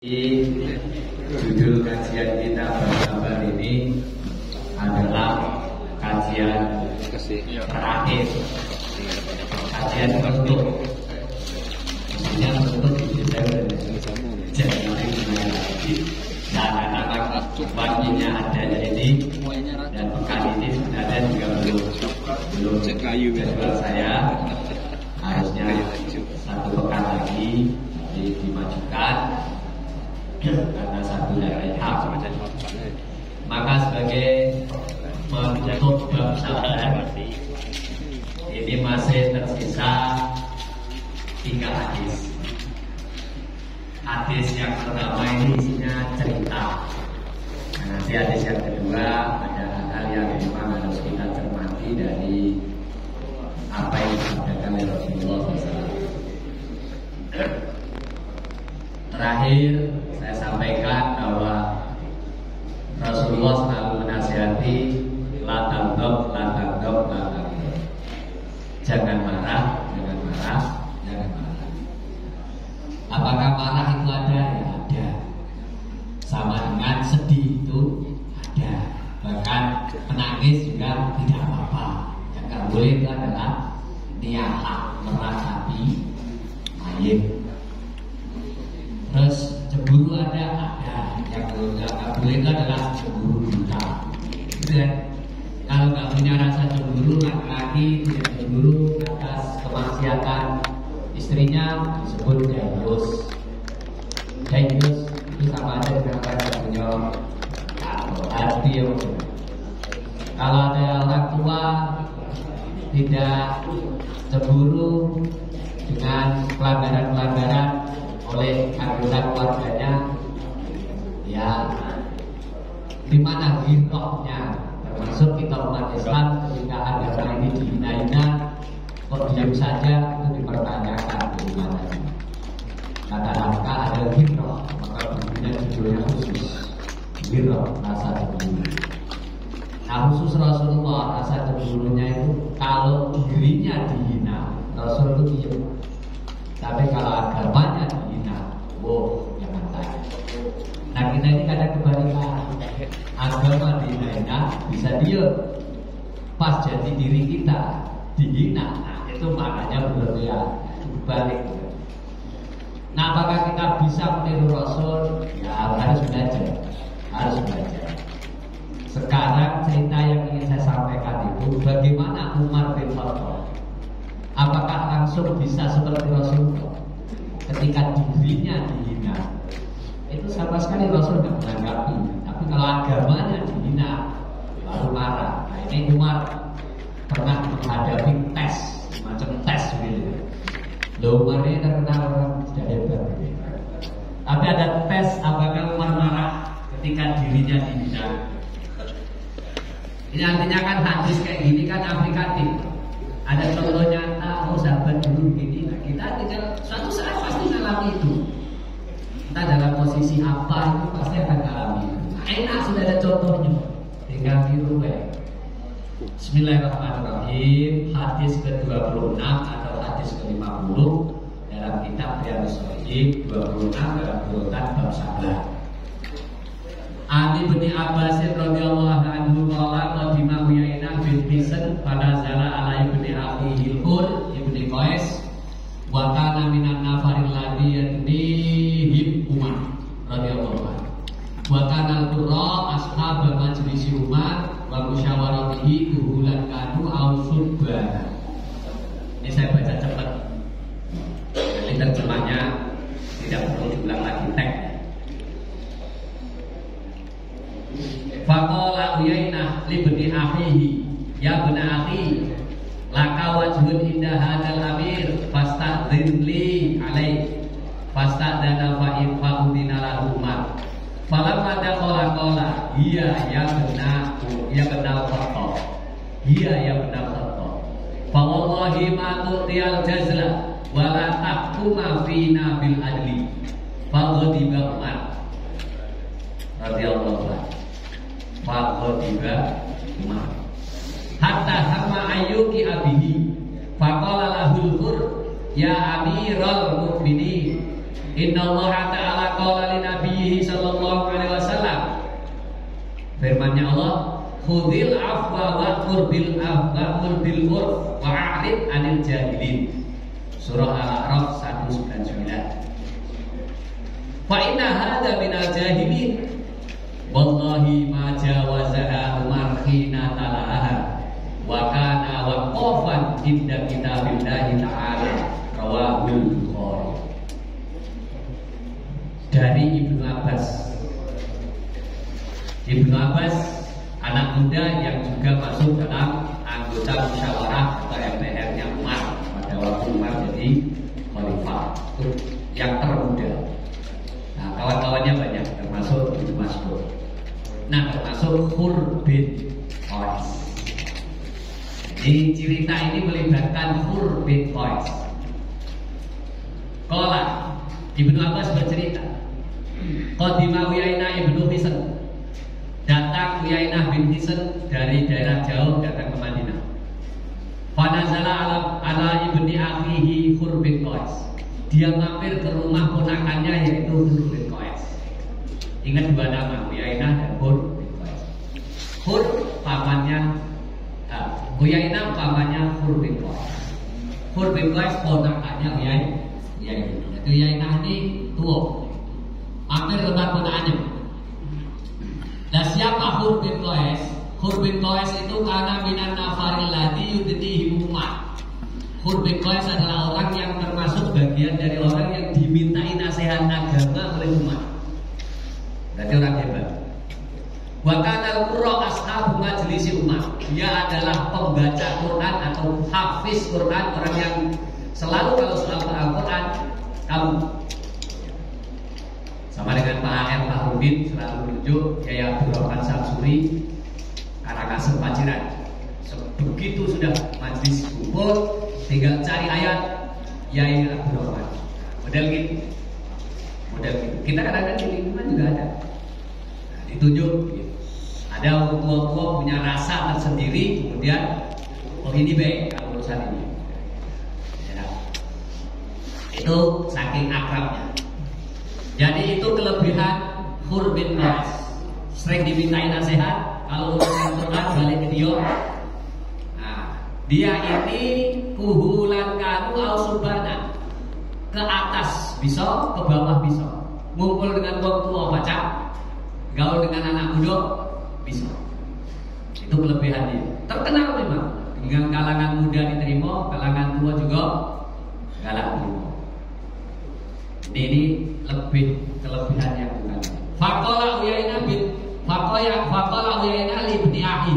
Judul kajian kita bersabar ini adalah kajian terakhir, kajian penutup. Maksudnya penutup di Januari karena waktunya ada jadi dan pekan ini sebenarnya juga belum jadwal saya, harusnya satu pekan lagi dimajukan karena satu dari hak. Maka sebagai penutup bab sabar ini masih tersisa 3 hadis. Hadis yang pertama ini isinya cerita. Nah, nanti hadis yang kedua ada hal yang memang harus kita cermati dari apa yang disampaikan oleh Rasulullah SAW. Terakhir saya sampaikan bahwa Rasulullah selalu menasihati la taghdab. Jangan marah. Apakah marah itu ada? Ya ada. Sama dengan sedih itu ada. Bahkan menangis juga tidak apa-apa. Yang tidak boleh itu adalah niyaha, meratapi mayit. Terus cemburu ada. Yang tidak boleh itu adalah cemburu buta. Kalau nggak punya rasa cemburu, laki-laki tidak cemburu atas kemaksiatan istrinya disebut dayus. Dayus itu sama aja dengan orang punya hati. Kalau ada orang tua tidak cemburu dengan pelanggaran-pelanggaran oleh anggota keluarganya, ya di mana ghirrahnya? Termasuk kita umat Islam ketika agama ini dihina-hina, kok diam saja, itu dipertanyakan keimanannya. Kata-kata ada ghirrah, maka bunyinya judulnya khusus. Ghirrah, rasa cemburu. Nah, khusus Rasulullah, rasa cemburunya itu kalau dirinya dihina, Rasul itu diam. Tapi kalau agamanya dihina, jangan tanya. Nah, kita ini kadang kebalikan. Agama dihina bisa diam, pas jadi diri kita dihina, nah itu maknanya berlebihan, balik. Nah, apakah kita bisa meniru Rasul? Ya harus belajar. Sekarang cerita yang ingin saya sampaikan itu bagaimana Umar bin Khattab. Apakah langsung bisa seperti Rasulullah ketika dirinya dihina? Itu sama sekali Rasul tidak menanggapi. Tapi kalau agamanya dihina baru marah. Nah, ini Umar pernah menghadapi tes, macam tes gitu. Umar ini terkenal orang tidak hebat. Tapi ada tes apakah Umar marah ketika dirinya dihina. Ini artinya kan hadis kayak gini kan aplikatif. Ada contoh nyata, sahabat dulu gini. Nah, kita tinggal suatu saat pasti mengalami itu. Kita dalam posisi apa itu pasti akan alami. Enak sudah ada contohnya, tinggal tiru ya. Bismillahirrahmanirrahim. Hadis ke-26 atau hadis ke-50 dalam kitab Riyadhus Shalihin 26 dalam urutan bab sabar. Ali bin Abbas radhiyallahu anhu qala qadima Uyainah bin Hisn pada zala ala ibni Abi Hilqul ibni Qais wa kana minan nafaril ladhi yadnihim Umar radhiyallahu anhu. Wa kana al-qurra ashab majlis Umar wa musyawaratihi uhulan kanu au subba. Ini saya baca cepat. Jadi terjemahnya tidak perlu diulang lagi teks. Faqala Uyainah li ibni akhihi ya ibn akhi laka wajhun inda hadzal amir fastadzin li alaih fastadzana fa in fa'udina lahu Umar. Falamma dakhala qala hiya ya benar Khattab. Fa wallahi ma tu'tiyal jazla wa la tahkuma fina bil adli. Fa ghadiba Umar radhiyallahu anhu. Fa ghadiba Umar hatta hamma ayyuki abihi. Fa qala lahul hur ya amiral mu'minin inna Allah ta'ala qala li Nabi sallallahu alaihi wasallam. Firman-Nya Allah, khudil afwa wa'mur bil urf wa'rid 'anil jahilin. Surah Al-A'raf 199. Fa inna hadza minal jahilin. Wallahi ma jawazaha Umar khina talaha wa kana waqafan inda kitabillahi ta'ala. Rawahul Bukhari. Dari Ibnu Abbas. Ibnu Abbas anak muda yang juga masuk dalam anggota musyawarah atau MPR-nya Umar pada waktu Umar jadi khalifah, yang termuda. Nah, kawan-kawannya banyak, termasuk Ibnu Mas'ud. Nah, termasuk Khur bin Qais. Jadi cerita ini melibatkan Khur bin Qais. Qala Ibnu Abbas bercerita, qadima Uyainah ibnu Hisn. Datang Uyainah bin Hisn dari daerah jauh datang ke Madinah. Fanazala ala ibni akhihi Khur bin Qais. Dia mampir ke rumah ponakannya yaitu Khur bin Qais. Ingat dua nama, Uyainah dan Khur bin Qais. Khur pamannya Uyainah pamannya Khur bin Qais. Khur bin Qais ponakannya Uyainah. Uyainah ini tua. Mampir ke rumah ponakannya. Nah, siapa Khur bin Qais? Khur bin Qais itu karena minan nafaril ladzi yudnihi Umar. Khur bin Qais adalah orang yang termasuk bagian dari orang yang dimintai nasihat agama oleh Umar. Berarti orang hebat. Wa kana al-qurra ashabu majlisi Umar. Dia adalah pembaca Quran atau hafiz Quran, orang yang selalu kalau sudah Al-Quran kamu sama dengan Pak AR, Pak Rubin selalu menunjuk Yaya Abdurrahman Samsuri Karangasem Paciran. Begitu sudah majlis kumpul, tinggal cari ayat Yaya Abdurrahman. Model gitu. Kita kadang-kadang di lingkungan juga ada. Nah, ditunjuk. Gitu. Ada tua-tua punya rasa tersendiri, kemudian oh ini baik kalau urusan ini. Ya. Itu saking akrabnya. Jadi itu kelebihan Khur bin Qais. Sering dimintai nasihat, kalau urusan Quran balik ke dia. Nah, dia ini kuhulan kanu au subana. Ke atas bisa, ke bawah bisa. Ngumpul dengan orang tua baca, gaul dengan anak muda bisa. Itu kelebihan dia. Terkenal memang. Dengan kalangan muda diterima, kalangan tua juga galak diterima. Ini lebih kelebihan yang bukan. Faqala Uyainah li ibni akhi.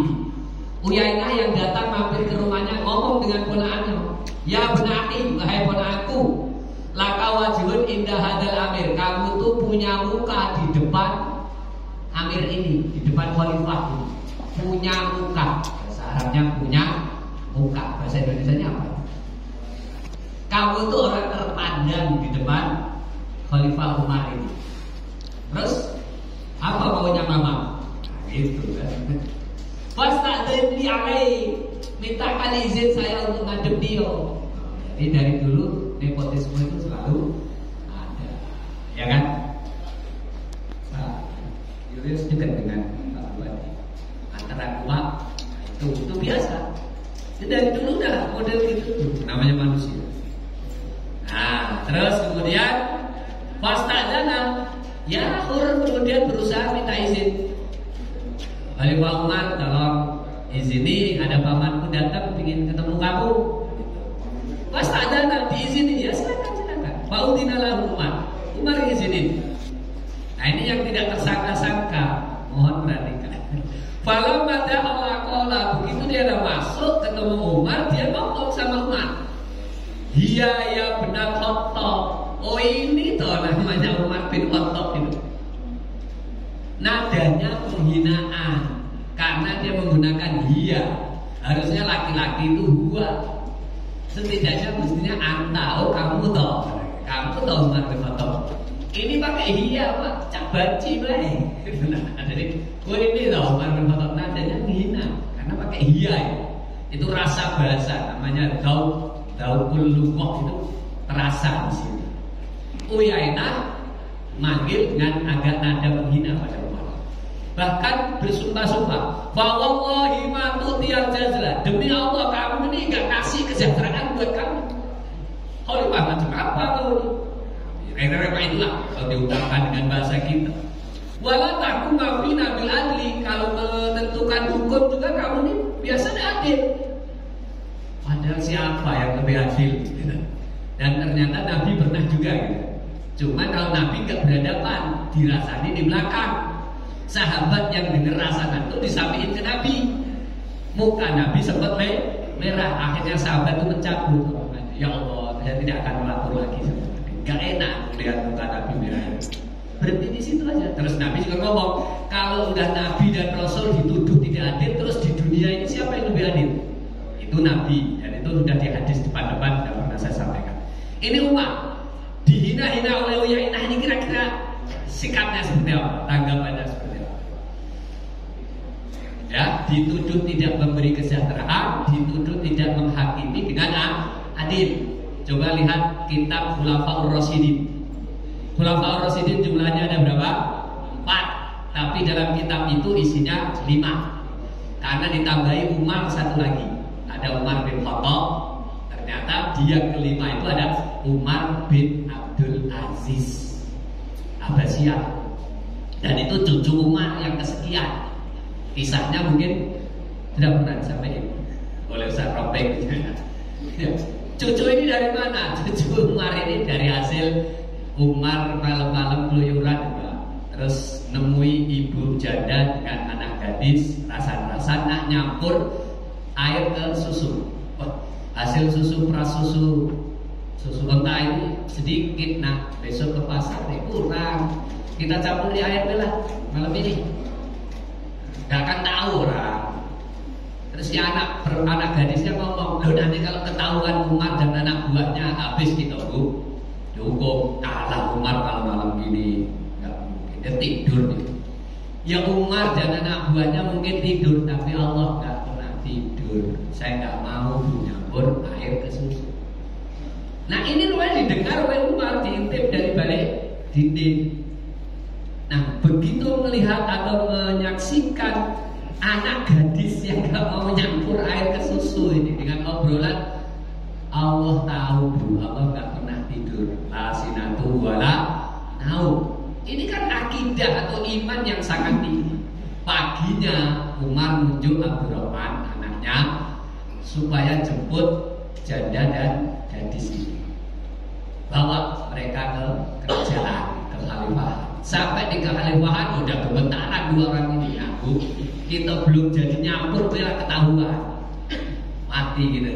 Uyainah yang datang mampir ke rumahnya ngomong dengan ponakannya, "Ya ibni akhi, wahai ponakanku, laka wajhun indah hadal amir." Kamu tuh punya muka di depan amir ini, di depan khalifah ini. Punya muka. Bahasa Arabnya punya muka. Bahasa Indonesianya apa? Kamu tuh orang terpandang di depan Khalifah Umar ini. Terus apa maunya mama? Nah, gitu kan. Pas tak jadi alai, mintakan izin saya untuk ngadep dia. Jadi dari dulu nepotisme itu selalu ada, ya kan? Nah, Julius dekat dengan Pak Bupati. Antara kuat itu biasa. Dari dulu udah model gitu, namanya manusia. Nah, terus kemudian Fasta'dana, ya Khur kemudian berusaha minta izin. Khalifah Umar, tolong izini, ada pamanku datang ingin ketemu kamu. Fasta'dana, diizini, ya silakan. Fa'udina lahu Umar izinin. Nah ini yang tidak tersangka-sangka, mohon perhatikan. Falamma dakhala qala, begitu dia udah masuk ketemu Umar, dia ngomong sama Umar. Iya ya benar Khattab. Oh ini toh namanya Umar bin Khattab itu. Nadanya penghinaan karena dia menggunakan hiya. Harusnya laki-laki itu huwa. Setidaknya mestinya anta. Oh kamu toh Umar bin Khattab. Ini pakai hiya Pak, cak banci bae. Jadi ini toh Umar bin Khattab, nadanya menghina karena pakai hiya ya. Itu rasa bahasa namanya daukul lughah itu terasa di sini. Uyainah manggil dengan agak nada menghina pada Umar. Bahkan bersumpah-sumpah, fa wallahi ma tu'tiyal jazla, demi Allah kamu ini enggak kasih kesejahteraan buat kamu. Khalifah macam apa kau ini? Repot itulah kalau diungkapkan dengan bahasa kita. Wala tahkum fina bil adli, kalau menentukan hukum juga kamu ini biasanya adil. Padahal siapa yang lebih adil? Dan ternyata Nabi pernah juga gitu. Cuma kalau Nabi gak berhadapan, dirasani di belakang. Sahabat yang dengar rasakan itu disampaikan ke Nabi. Muka Nabi sempat merah. Akhirnya sahabat itu mencabut. Ya Allah, saya tidak akan melapor lagi. Gak enak melihat muka Nabi merah. Berhenti di situ aja. Terus Nabi juga ngomong, kalau udah Nabi dan Rasul dituduh tidak adil, terus di dunia ini siapa yang lebih adil? Itu Nabi. Dan itu sudah di hadis depan-depan sudah pernah saya sampaikan. Ini umat dihina-hina oleh Uyainah, ini kira-kira sikapnya seperti apa? Tanggapannya seperti apa? Ya, dituduh tidak memberi kesejahteraan, dituduh tidak menghakimi dengan adil. Coba lihat kitab Khulafaur Rasyidin. Khulafaur Rasyidin jumlahnya ada berapa? 4. Tapi dalam kitab itu isinya 5. Karena ditambahi Umar satu lagi. Ada Umar bin Khattab. Ternyata dia kelima itu ada Umar bin Abdul Aziz Abbasiyah. Dan itu cucu Umar yang kesekian. Kisahnya mungkin sudah pernah disampaikan oleh Ustaz Robek. Cucu ini dari mana? Cucu Umar ini dari hasil Umar malam-malam keluyuran, terus nemui ibu janda dengan anak gadis, rasan-rasan nak nyampur air ke susu. Wah, hasil susu prasusu susu unta ini sedikit, nah besok ke pasar kurang, kita campuri air lah malam ini. Gak akan tahu orang. Terus si anak gadisnya ngomong, loh nanti kalau ketahuan Umar dan anak buahnya habis kita bu, dihukum. Kalah Umar kalau malam gini nggak mungkin, dia tidur nih. Ya Umar dan anak buahnya mungkin tidur, tapi Allah nggak pernah tidur. Saya nggak mau nyampur air ke susu. Nah ini rupanya didengar oleh Umar, diintip dari balik dinding. Nah begitu melihat atau menyaksikan anak gadis yang gak mau nyampur air ke susu ini dengan obrolan, Allah tahu bu, Allah gak pernah tidur, la sinatu wala naum. Ini kan akidah atau iman yang sangat tinggi. Paginya Umar menunjuk Abdurrahman anaknya supaya jemput janda dan gadis ini, bawa mereka ke kerajaan, ke khalifahan. Sampai di kekhalifahan udah gemetaran dua orang ini, ya bu, kita belum jadi nyampur bela ketahuan mati gitu.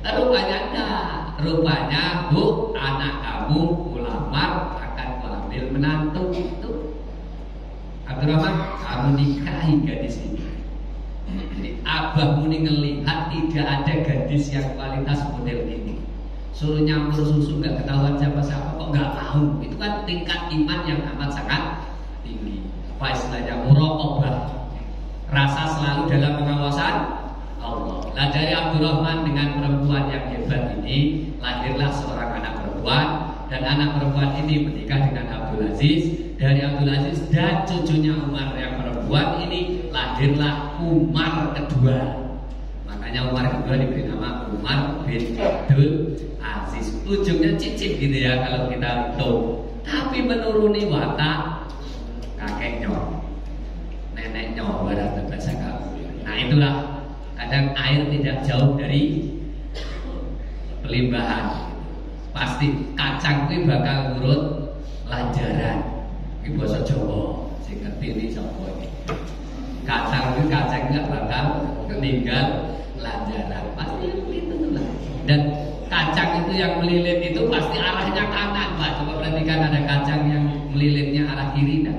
Rupanya enggak, rupanya bu, anak kamu ulamar akan mengambil menantu itu. Abdurrahman, kamu nikahi gadis ini. Jadi abahmu ini ngelihat tidak ada gadis yang kualitas model ini, suruh nyampur susu nggak ketahuan siapa-siapa kok nggak mau. Itu kan tingkat iman yang amat sangat tinggi. Apa istilahnya, muraqabah, rasa selalu dalam pengawasan Allah. Nah dari Abdurrahman dengan perempuan yang hebat ini lahirlah seorang anak perempuan, dan anak perempuan ini menikah dengan Abdul Aziz. Dari Abdul Aziz dan cucunya Umar yang perempuan ini lahirlah Umar kedua. Makanya Umar kedua diberi nama Umar bin Abdul Aziz. Ujungnya cicit gitu ya kalau kita hitung. Tapi menuruni watak kakeknya, neneknya, ibarat bahasa kamu. Nah itulah, kadang air tidak jauh dari pelimbahan. Pasti kacang itu bakal nurut lanjaran. Ini bahasa Jawa, sing ngerti ini sapa iki. Kacang nggak bakal meninggal lanjaran. Pasti itu lah. Dan kacang itu yang melilit itu pasti arahnya kanan, Pak. Coba perhatikan, ada kacang yang melilitnya arah kiri, nah.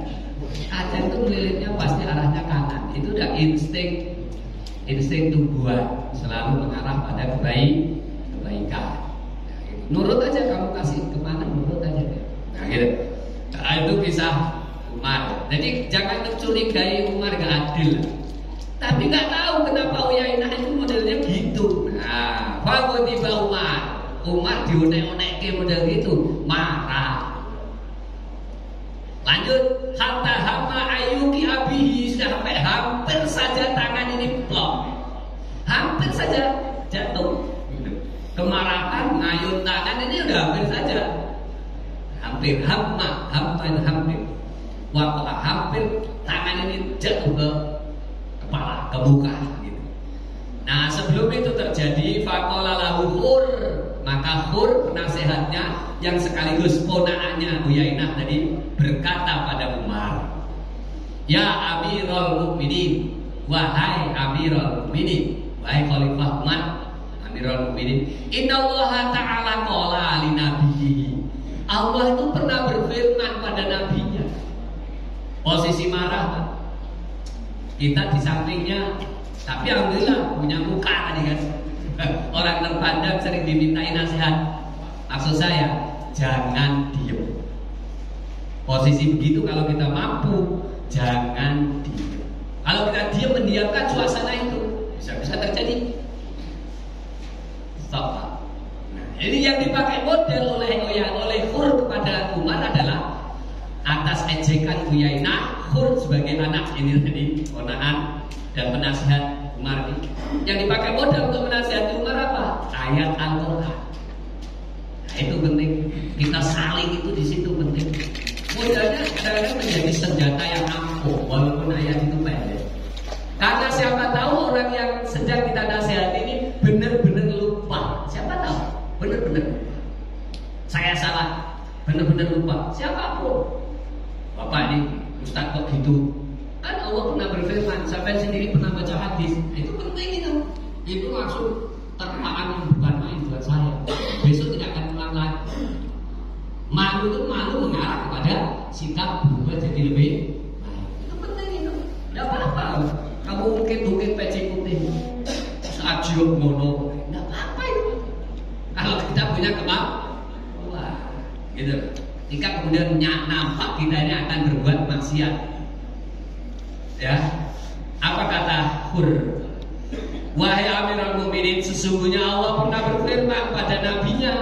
Kacang itu melilitnya pasti arahnya kanan. Itu udah insting tumbuhan, selalu mengarah pada kebaikan. Nurut aja, kamu kasih kemana, nurut aja deh. Nah gitu. Nah, itu kisah Umar. Jadi jangan mencurigai Umar gak adil. Tapi gak tahu kenapa Uyainah itu modelnya gitu. Nah, waktu tiba Umar diunek-unekke model gitu, marah. Lanjut, hatta hama ayuki abihi, sampai hampir saja tangan ini plong, hampir saja jatuh. Kemarahan ngayun tangan ini udah hampir saja, hampir itu hampir. Waktu hampir tangan ini jatuh ke kepala, ke muka gitu. Nah sebelum itu terjadi faqala lahu Khur, maka Khur penasehatnya yang sekaligus ponakannya Uyainah tadi berkata pada Umar, ya Amirul Mukminin, wahai Amirul Mukminin, wahai Khalifah Umar, Amirul Mukminin, innallaha ta'ala qala li nabiyhi, Allah itu pernah berfirman pada nabinya. Posisi marah, kita di sampingnya, tapi alhamdulillah punya muka tadi kan. Orang terpandang sering dimintai nasihat. Maksud saya, jangan diem. Posisi begitu kalau kita mampu, jangan diem. Kalau kita diem mendiamkan suasana itu, bisa terjadi. Stop. Nah, ini yang dipakai model oleh Khur kepada Umar adalah atas ejekan Uyainah, Khur sebagai anak ini tadi, ponakan dan penasihat Umar ini. Yang dipakai modal untuk menasihati Umar apa? Ayat Al-Quran. Nah, itu penting. Kita saling itu di situ penting. Modalnya kadang-kadang menjadi senjata yang ampuh walaupun ayat itu pendek. Karena siapa tahu orang yang sedang kita nasihati ini benar-benar lupa. Siapa tahu? Benar-benar lupa. Saya salah. Benar-benar lupa. Siapapun. Bapak ini Ustaz kok gitu? Kan Allah pernah berfirman, sampai sendiri pernah baca hadis. Itu penting itu. Itu langsung terpaan bukan main buat saya. Besok tidak akan ulang lagi. Malu itu malu mengarah kepada sikap berubah jadi lebih baik. Itu penting itu. Tidak apa-apa. Kamu mungkin peci putih, saat jiuk mono, tidak apa-apa itu. Kalau kita punya kemampuan, gitu. Jika kemudian nampak kita ini akan berbuat maksiat. Ya, apa kata Khur? Wahai Amirul Mukminin, sesungguhnya Allah pernah berfirman pada nabinya.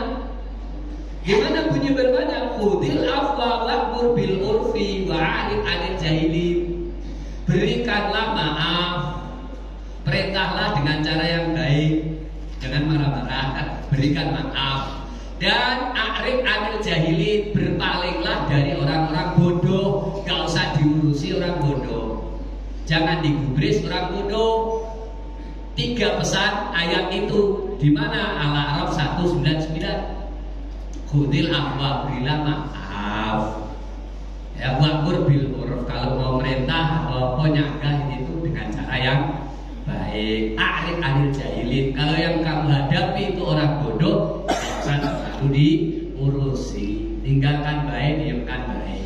Gimana bunyi firman-Nya? Khudil afwa wa'mur bil urfi wa'arid 'anil jahilin. Berikanlah maaf, perintahlah dengan cara yang baik, jangan marah-marah. Berikan maaf dan a'rid 'anil jahilin, berpalinglah dari orang-orang bodoh. Gak usah diurusi orang bodoh. Jangan digubris orang bodoh. 3 pesan ayat itu di mana? Al-A'raf 199. Khudil afwa, berilah maaf. Ya, wa'mur bil urf, kalau mau merintah apa nyagah itu dengan cara yang baik. A'rid 'anil jahilin, kalau yang kamu hadapi itu orang bodoh, jangan selalu diurusi. Tinggalkan baik, diamkan baik.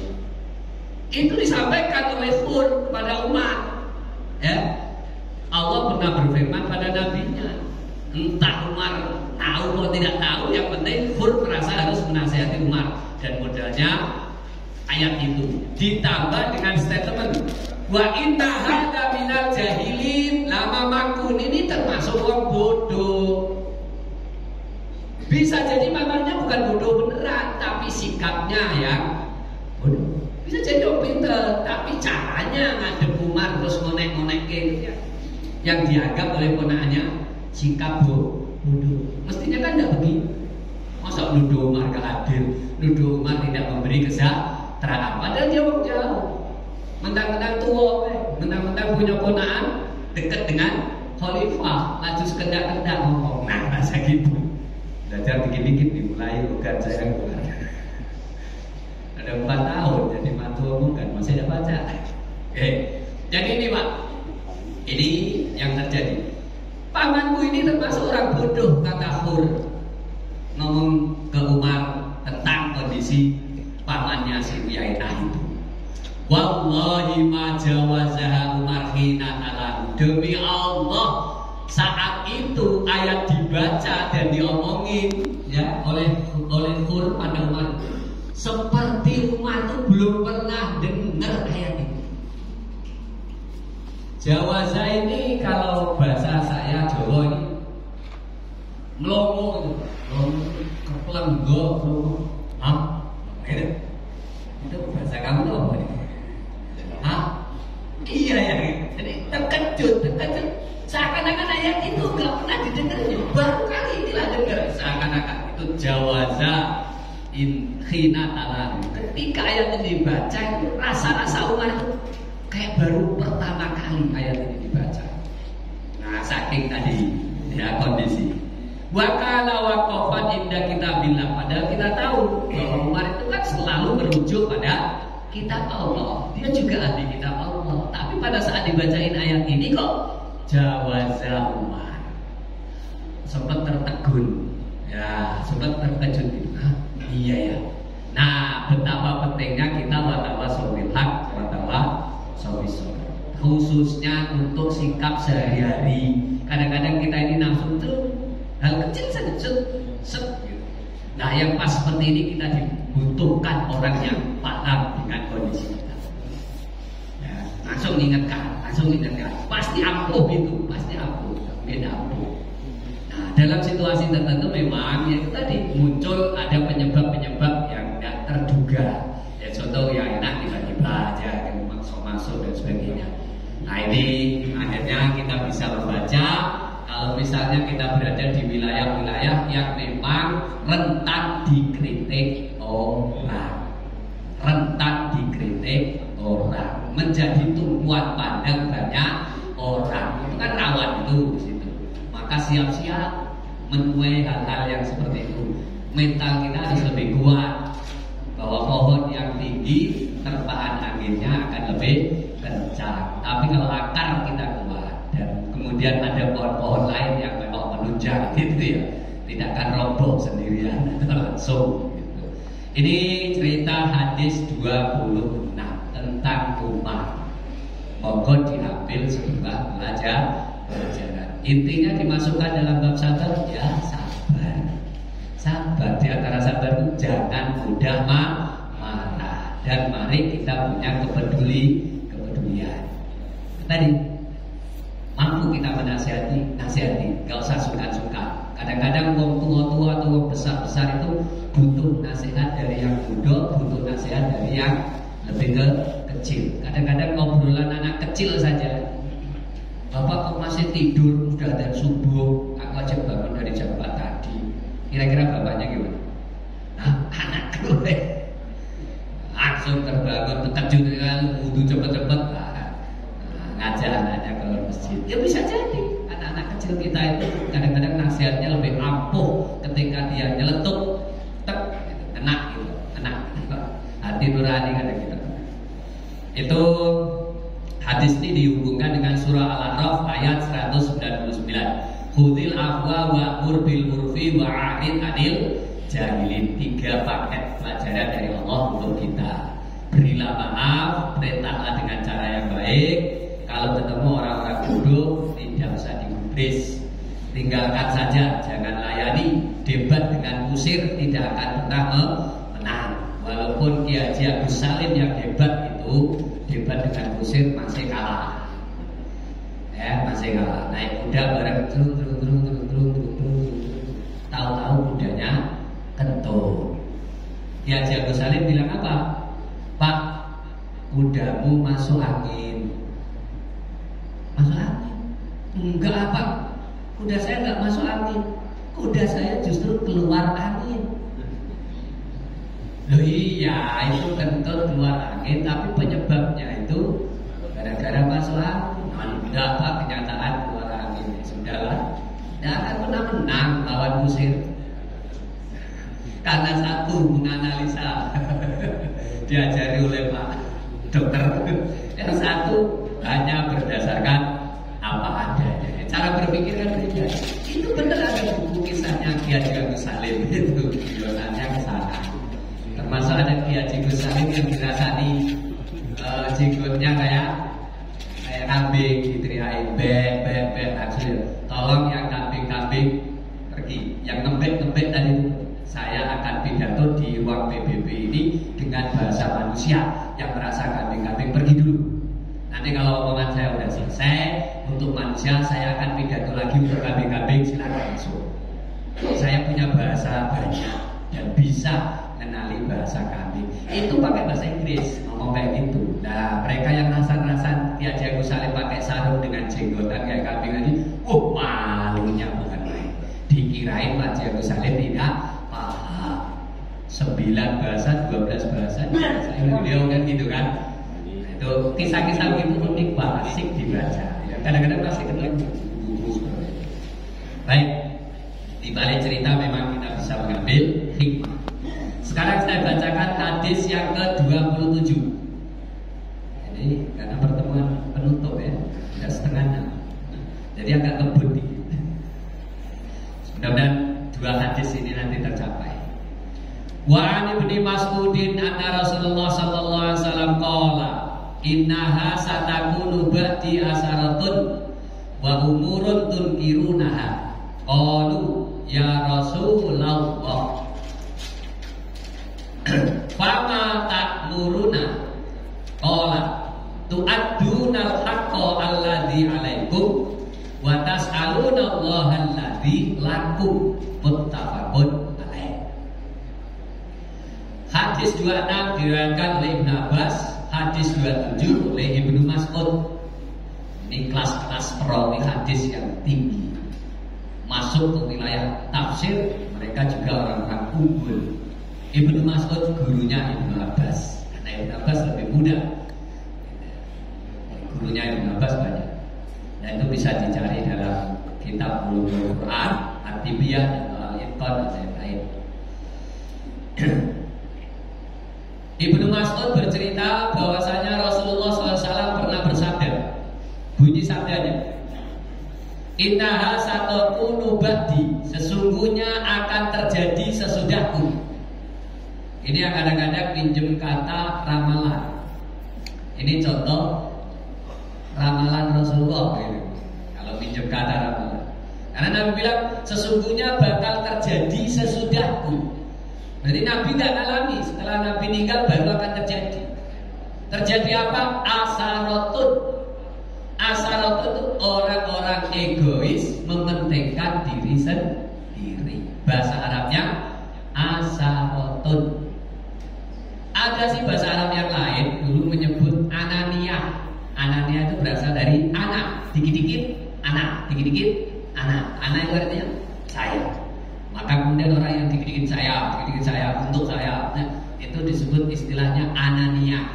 Itu disampaikan oleh Khur kepada umat. Ya, Allah pernah berfirman pada nabinya. Entah Umar tahu atau tidak tahu, yang penting Khur merasa harus menasihati Umar. Dan modalnya ayat itu ditambah dengan statement wa inna hadza minal jahilin, lama makun, ini termasuk orang bodoh. Bisa jadi maknanya bukan bodoh beneran, tapi sikapnya yang bodoh. Bisa jadi orang pinter, tapi caranya ngadep Umar terus ngonek-ngonek gitu ya, yang dianggap oleh ponakannya sikap bodoh. Mestinya kan tidak begitu. Masa nuduh Umar gak adil, nuduh Umar tidak memberi kesetaraan, padahal dia orang jauh, mentang-mentang tua, mentang-mentang punya ponakan dekat dengan khalifah, laju sekendak-kendak ngomong. Nah masa gitu. Belajar dikit-dikit dimulai bukan saya keluar. Ada 4 tahun jadi mantu bukan, masih ada baca. Jadi ini Pak, ini yang terjadi. Pamanku ini termasuk orang bodoh, kata Khur, ngomong ke Umar tentang kondisi pamannya si Uyainah itu. Wallahi ma jawazaha Umar hina talahu. Demi Allah, saat itu ayat dibaca dan diomongin ya oleh Khur pada Umar, seperti Umar itu belum pernah dengar ayat itu. Jawaza ini kalau bahasa saya Jawa ini melongo, keplenggo, itu bahasa kamu tuh apa? Natalan. Ketika ayat ini dibaca, rasa-rasa Umar itu kayak baru pertama kali ayat ini dibaca. Nah, saking tadi ya kondisi. Wakala waqafan inda kitabillah. Padahal kita tahu bahwa Umar itu kan selalu merujuk pada kitab Allah. Dia juga ahli kitab Allah. Tapi pada saat dibacain ayat ini kok jawaza Umar. Sempat tertegun. Ya, sempat terkejut. Iya ya. Nah, betapa pentingnya kita watawasawil haq, watawasawil. Khususnya untuk sikap sehari-hari. Kadang-kadang kita ini nafsu itu hal kecil saja, set. Nah, yang pas seperti ini kita dibutuhkan orang yang paham dengan kondisi kita. Ya, langsung ingatkan. Pasti ampuh itu, pasti ampuh, beda ampuh. Nah, dalam situasi tertentu memang ya itu tadi muncul ada penyebab-penyebab yang tidak terduga. Ya contoh yang enak tiba-tiba aja masuk dan sebagainya. Nah, ini akhirnya kita bisa membaca. Kalau misalnya kita berada di wilayah-wilayah yang memang rentan dikritik orang, menjadi tumpuan pandang banyak orang, itu kan rawan itu di situ. Maka siap-siap menuai hal-hal yang seperti itu. Mental kita harus lebih kuat, bahwa pohon yang tinggi terpaan anginnya akan lebih kencang. Tapi kalau akar kita kuat dan kemudian ada pohon-pohon lain yang memang menunjang gitu ya, tidak akan roboh sendirian langsung gitu. Ini cerita hadis 26 tentang Umar. Monggo diambil sebuah pelajaran. Intinya dimasukkan dalam bab sabar, ya sabar. Sabar, di antara sabar itu jangan mudah marah. Dan mari kita punya kepedulian. Tadi mampu kita nasihati, gak usah suka-suka. Kadang-kadang wong tua-tua atau wong besar-besar itu butuh nasihat dari yang muda, butuh nasihat dari yang lebih kecil. Kadang-kadang ngobrolan anak kecil saja. Bapak kok masih tidur, udah dan subuh, aku aja bangun dari jam 4 tadi. Kira-kira bapaknya gimana? Nah, anakku langsung terbangun, terkejut kan, wudu cepet-cepet, ngajak anaknya ke masjid. Ya bisa jadi anak-anak kecil kita itu kadang-kadang nasihatnya lebih ampuh ketika dia nyeletuk, kena hati nurani kadang kita. Itu hadis ini dihubungkan dengan surah Al-A'raf ayat 199. Khudil afwa wa'mur bil urfi wa'arid anil jahilin. 3 paket pelajaran dari Allah untuk kita. Berilah maaf, perintahlah dengan cara yang baik. Kalau ketemu orang-orang bodoh, tidak usah digubris. Tinggalkan saja, jangan layani. Debat dengan kusir tidak akan pernah menang. Walaupun Ki Haji Agus Salim yang hebat itu, debat dengan kusir masih kalah. Ya, masih kalah. Naik kuda bareng terus. Tahu-tahu kudanya kentut. Ki Haji Agus Salim bilang apa? Pak, kudamu masuk angin. Masuk angin? Enggak apa? Kuda saya enggak masuk angin. Kuda saya justru keluar angin. Loh iya, itu kentut keluar angin, tapi penyebabnya itu gara-gara masuk angin. Enggak Pak, kenyataan keluar angin. Sudahlah, tidak akan pernah menang lawan kusir. Karena satu, menganalisa diajari oleh Pak Dokter. Yang satu hanya berdasarkan apa adanya. Cara berpikir kan beda. Itu benar ada buku kisahnya Ki Haji Agus Salim itu, videonya ke sana. Termasuk ada Ki Haji Agus Salim yang dirasani jenggotnya kayak kambing, diteriakin bek hasil. Tolong yang kambing pergi, yang ngembek tadi itu. Saya akan pidato di ruang PBB ini dengan bahasa manusia yang merasa kambing-kambing pergi dulu. Nanti kalau omongan saya udah selesai, untuk manusia saya akan pidato lagi untuk kambing-kambing, silakan masuk. Saya punya bahasa banyak dan bisa mengenali bahasa kambing. Itu pakai bahasa Inggris, ngomong kayak gitu. Nah, mereka yang rasan-rasan Ki Haji Agus Salim pakai sarung dengan jenggotan kayak kambing tadi, malunya bukan main. Dikirain Pak Haji Agus Salim tidak paham 9 bahasa beliau kan gitu kan. Nah, itu kisah-kisah begitu unik banget, asik dibaca. Kadang-kadang masih ketemu. Baik, di balik cerita memang kita bisa mengambil hikmah. Sekarang saya bacakan hadis yang ke-27. Jadi karena pertemuan penutup ya, tidak setengahnya. Jadi agak kebut dikit. Mudah-mudahan 2 hadis ini nanti tercapai. Wa an Ibnu Mas'udin anna Rasulullah sallallahu alaihi wasallam qala innaha satakunu ba'di asaratun wa umurun tunkirunaha. Qalu ya Rasulullah fama ta'muruna qala tu'adduna al-haqqa alladhi 'alaikum wa tas'aluna Allah alladhi lakum muttafaqun alaih. Hadis 26 diriwayatkan oleh Ibnu Abbas, hadis 27 oleh Ibnu Mas'ud. Ini kelas-kelas perawi hadis yang tinggi. Masuk ke wilayah tafsir, mereka juga orang-orang unggul. Ibnu Mas'ud gurunya Ibnu Abbas. Karena Ibnu Abbas lebih muda. Gurunya Ibnu Abbas banyak. Dan itu bisa dicari dalam kitab Ulumul Quran, At-Tibyaan atau Al-Itqan dan lain-lain. Ibnu Mas'ud bercerita bahwasanya Rasulullah SAW pernah bersabda. Bunyi sabdanya, innaha satakunu ba'di, sesungguhnya akan terjadi sesudahku. Ini yang kadang-kadang pinjem kata ramalan. Ini contoh ramalan Rasulullah gitu. Kalau pinjem kata ramalan, karena Nabi bilang sesungguhnya bakal terjadi sesudahku. Berarti Nabi tidak alami, setelah Nabi meninggal baru akan terjadi. Terjadi apa? Asaratun. Asaratun itu orang-orang egois, mementingkan diri sendiri. Bahasa Arabnya asaratun. Ada sih bahasa Arab yang lain dulu menyebut ananiyah. Ananiyah itu berasal dari anak, dikit-dikit anak, dikit-dikit anak. Anak itu artinya saya. Maka kemudian orang yang dikit-dikit saya, untuk saya, nah, itu disebut istilahnya ananiyah.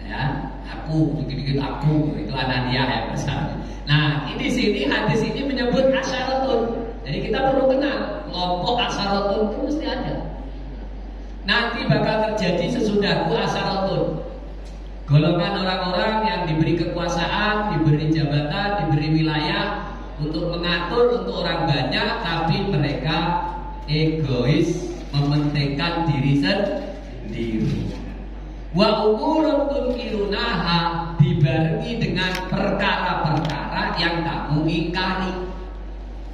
Ya, aku, dikit-dikit aku, itu ananiyah ya besarnya. Nah, ini sini hadis ini menyebut asyaratun. Jadi kita perlu kenal kelompok asyaratun itu mesti ada. Nanti bakal terjadi sesudahku asyaratun. Golongan orang-orang yang diberi kekuasaan, diberi jabatan, diberi wilayah untuk mengatur untuk orang banyak, tapi mereka egois, mementingkan diri sendiri. Wa umurun tunkirunaha, dibarengi dengan perkara-perkara yang kamu ingkari.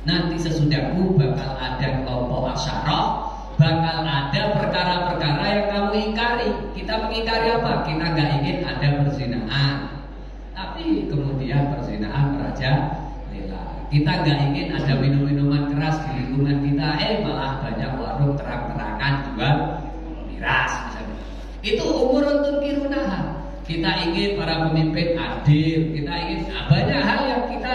Nanti sesudahku bakal ada kelompok asyarah, bakal ada perkara-perkara yang kamu ingkari. Kita mengingkari apa? Kita nggak ingin ada perzinahan, tapi kemudian perzinahan merajalela. Kita nggak ingin ada minum-minuman keras di lingkungan kita, malah banyak warung terang-terangan jual miras misalnya. Itu umurun tunkirunaha. Kita ingin para pemimpin adil, kita ingin banyak hal yang kita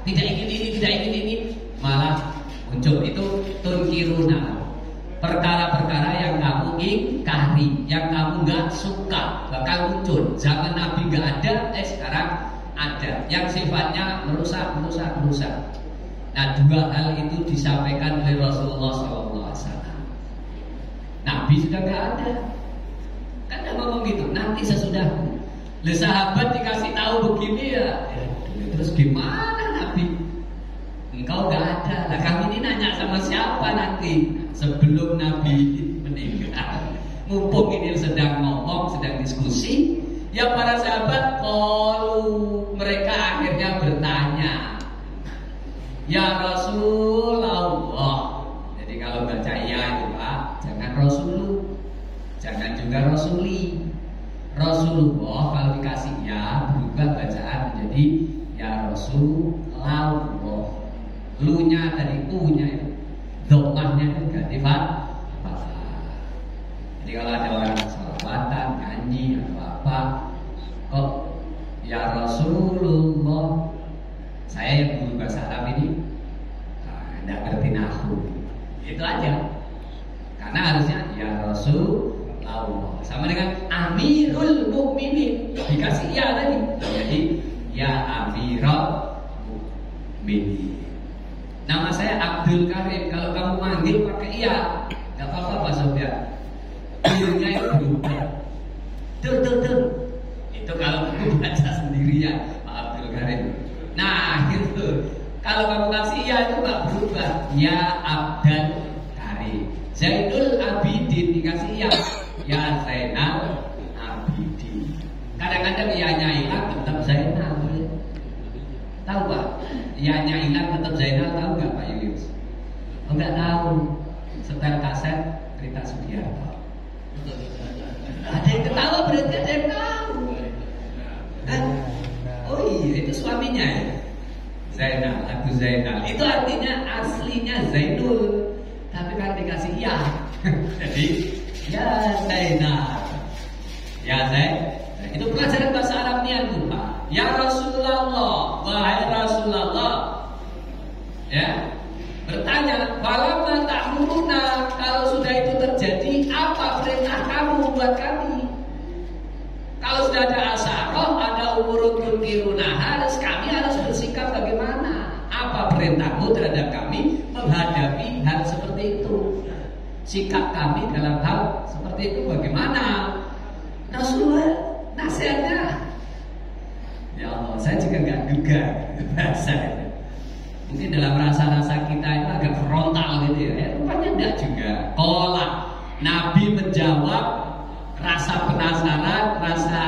tidak ingin ini, tidak ingin ini, malah muncul itu tunkiruna. Perkara-perkara yang kamu ingkari, yang kamu nggak suka, bakal muncul. Zaman Nabi nggak ada, sekarang ada. Yang sifatnya merusak. Nah, 2 hal itu disampaikan oleh Rasulullah SAW. Nabi sudah nggak ada, kan dia ngomong gitu. Nanti sesudahku. Le sahabat dikasih tahu begini ya, terus gimana Nabi? Engkau nggak ada. Lah kami ini nanya sama siapa nanti? Sebelum Nabi meninggal, mumpung ini sedang ngomong, sedang diskusi, ya para sahabat kalau mereka akhirnya bertanya, ya Rasulullah. Jadi kalau baca iya itu Pak, jangan Rasulu, jangan juga Rasuli. Rasulullah kalau dikasih ya berubah bacaan menjadi ya Rasulullah. Lu-nya dari U-nya itu, dhammahnya itu ganti fathah. Jadi kalau ada orang salawatan, nyanyi atau apa, kok ya Rasulullah, saya yang guru bahasa Arab ini tidak ngerti nahwu, itu aja. Karena harusnya ya Rasulullah. Allah. Sama dengan Amirul Mukminin. Dikasih ya tadi. Jadi ya Amirul Mukminin. Nama saya Abdul Karim. Kalau kamu manggil pakai iya, nggak apa-apa Pak Sofyan. Nya itu berubah. Tuh. Itu kalau kamu baca sendiri ya Pak Abdul Karim. Nah gitu. Kalau kamu kasih ya itu nggak berubah. Ya Abdul Karim. Zainul Abidin dikasih ya. Ya Zainal Abidin. Kadang-kadang ya-nya hilang tetap Zainal. Tahu Pak? Ya-nya hilang tetap Zainal, tahu nggak Pak Yulius? Oh, nggak tahu. Setel kaset Rita Sugiarto. Ada yang ketawa berarti ada yang tahu. Kan? Oh iya, itu suaminya ya. Zainal, lagu Zainal. Itu artinya aslinya Zainul, tapi kan dikasih ya. Jadi ya Zainal. Ya Zainal. Itu pelajaran bahasa Arabnya tuh Pak. Ya Rasulullah, wahai Rasulullah. Ya. Bertanya, "Falamma ta'muruna?" Kalau sudah itu terjadi, apa perintah kamu buat kami? Kalau sudah ada asaroh, ada umurun tunkiruna, kami harus bersikap bagaimana? Apa perintahmu terhadap kami menghadapi hal seperti itu? Sikap kami dalam hal seperti itu bagaimana? Rasulullah nasihatnya, ya Allah, saya juga nggak duga bahasa itu. Mungkin dalam rasa-rasa kita itu agak frontal gitu ya. Rupanya enggak juga. Qala, Nabi menjawab rasa penasaran, rasa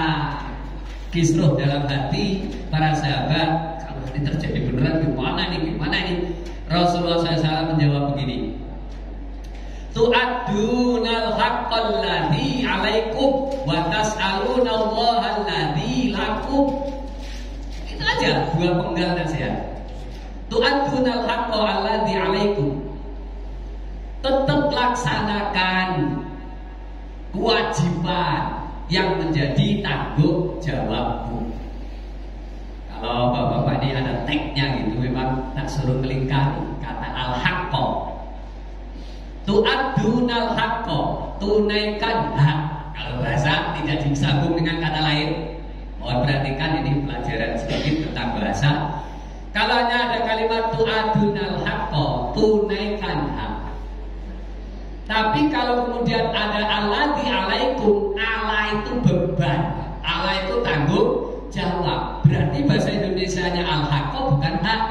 kisruh dalam hati para sahabat. Kalau ini terjadi beneran gimana nih? Rasulullah SAW menjawab begini. Tu'addunal haqqal ladzi 'alaikum wa tas'alunallaha alladzi lakum. Itu aja dua penggal nasihat. Tu'addunal haqqa alladzi 'alaikum. Tetap laksanakan kewajiban yang menjadi tanggung jawabmu. Kalau bapak-bapak ini ada tagnya gitu, memang tak suruh melingkari kata al-haqqa. Tu'addunal haqqa, tunaikan hak. Kalau bahasa tidak disambung dengan kata lain. Mohon perhatikan, ini pelajaran sedikit tentang bahasa. Kalau hanya ada kalimat tu'addunal haqqa, tunaikan hak. Tapi kalau kemudian ada alladzi 'alaikum, ala itu beban, ala itu tanggung jawab. Berarti bahasa Indonesianya al-haqqa bukan hak,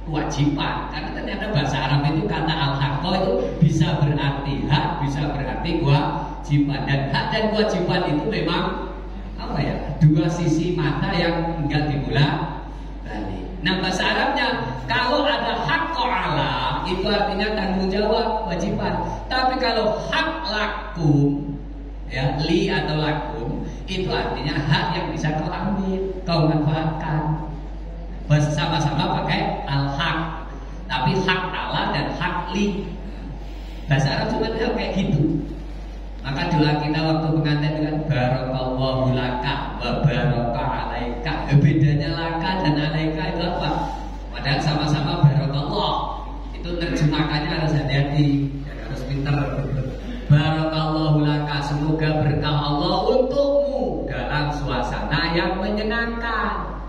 kewajiban. Karena ternyata bahasa Arab itu kata al-haqqa itu bisa berarti hak, bisa berarti kewajiban. Dan hak dan kewajiban itu memang apa ya? Dua sisi mata yang enggak dibolak balik. Nah bahasa Arabnya kalau ada haqqa ala itu artinya tanggung jawab, kewajiban. Tapi kalau hak lakum, ya li atau lakum, itu artinya hak yang bisa kau ambil, kau manfaatkan. Sama-sama pakai al-haq. Tapi hak ala dan hak li. Bahasa Arab cuma kayak gitu. Maka doa kita waktu pengantin dengan barakallahu laka wa baraka alaika. Bedanya laka dan alaika itu apa? Padahal sama-sama barakallah. Itu terjemahkannya harus hati-hati dan harus pintar. Barakallahu laka, semoga berkah Allah untukmu dalam suasana yang menyenangkan.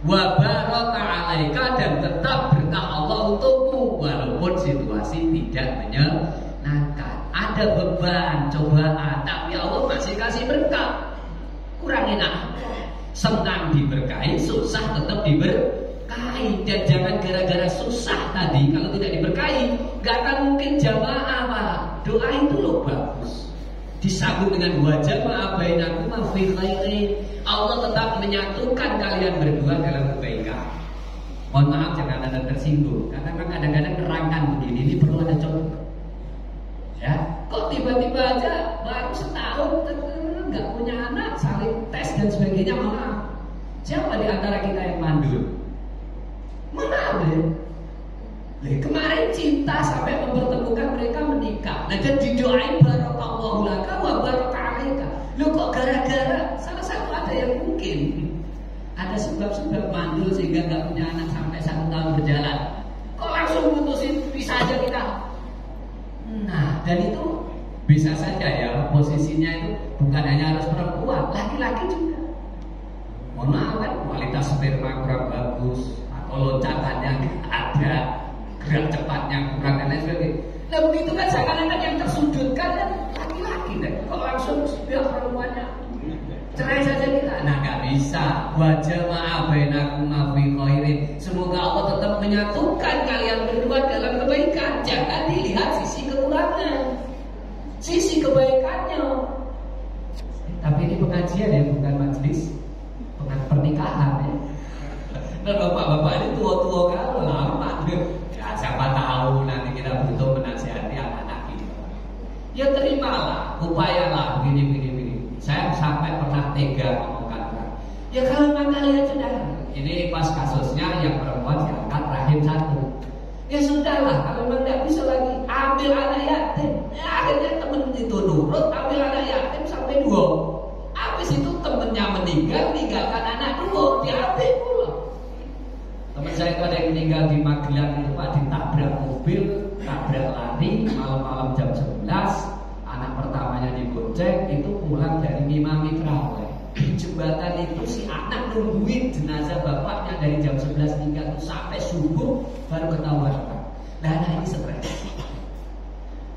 Wa baraka alaika, dan tetap berkah Allah untukmu walaupun situasi tidak menyenangkan. Ada beban, cobaan, tapi Allah masih kasih berkah. Kurang enak. Senang diberkahi, susah tetap diberkahi. Dan jangan gara-gara susah tadi, kalau tidak diberkahi, gak akan mungkin jamaah Pak. Doa itu loh bagus, disambung dengan wajah ma'abainakum fi khairin. Allah tetap menyatukan kalian berdua dalam kebaikan. Mohon maaf jangan ada tersinggung, karena memang kadang-kadang nerangkan begini, ini perlu ada contoh. Ya, kok tiba-tiba aja baru setahun nggak punya anak, saling tes dan sebagainya, maaf. Siapa di antara kita yang mandul? Mana ada? Kemarin cinta sampai mempertemukan mereka menikah. Nah, dan didoain barakallahu laka wa baraka alaika. Loh kok gara-gara salah satu ada yang mungkin ada sebab-sebab mandul sehingga nggak punya anak sampai 1 tahun berjalan. Kok langsung putusin pisah aja kita? Nah, dan itu Bisa saja ya posisinya itu bukan hanya harus perempuan, laki-laki juga. Mohon maaf kan, kualitas sperma kurang bagus, atau loncatannya ada, gerak cepatnya kurang dan lain sebagainya. Nah begitu kan seakan-akan yang tersudutkan kan laki-laki deh. Kalau langsung bilang perempuannya cerai saja kita, nah nggak bisa. Wajah ma'abainakum fi khairin. Semoga Allah tetap menyatukan kalian berdua dalam kebaikan. Jangan dilihat sisi kekurangan, sisi kebaikannya. Tapi ini pengajian ya, bukan majelis pernikahan ya. Dan bapak-bapak ini tua-tua kalau lama ya, siapa tahu nanti kita butuh menasihati anak-anak kita. Ya terimalah, upayalah begini. Saya sampai pernah tega ngomongkan orang. Ya kalau memang kalian sudah, ini pas kasusnya yang perempuan diangkat rahim satu. Ya sudahlah, kalau memang tidak bisa lagi, ambil anak yatim. Ya, akhirnya temen itu nurut, ambil anak yatim sampai 2. Habis itu temennya meninggalkan anak 2, diambil pula. Teman saya itu ada yang meninggal di Magelang itu Pak, ditabrak mobil, tabrak lari malam-malam jam 11. Anak pertamanya digocek, itu pulang dari ngimami terawih. Di jembatan itu si anak nungguin jenazah bapaknya dari jam 11.03 itu sampai subuh baru ketahuan. Nah ini stres.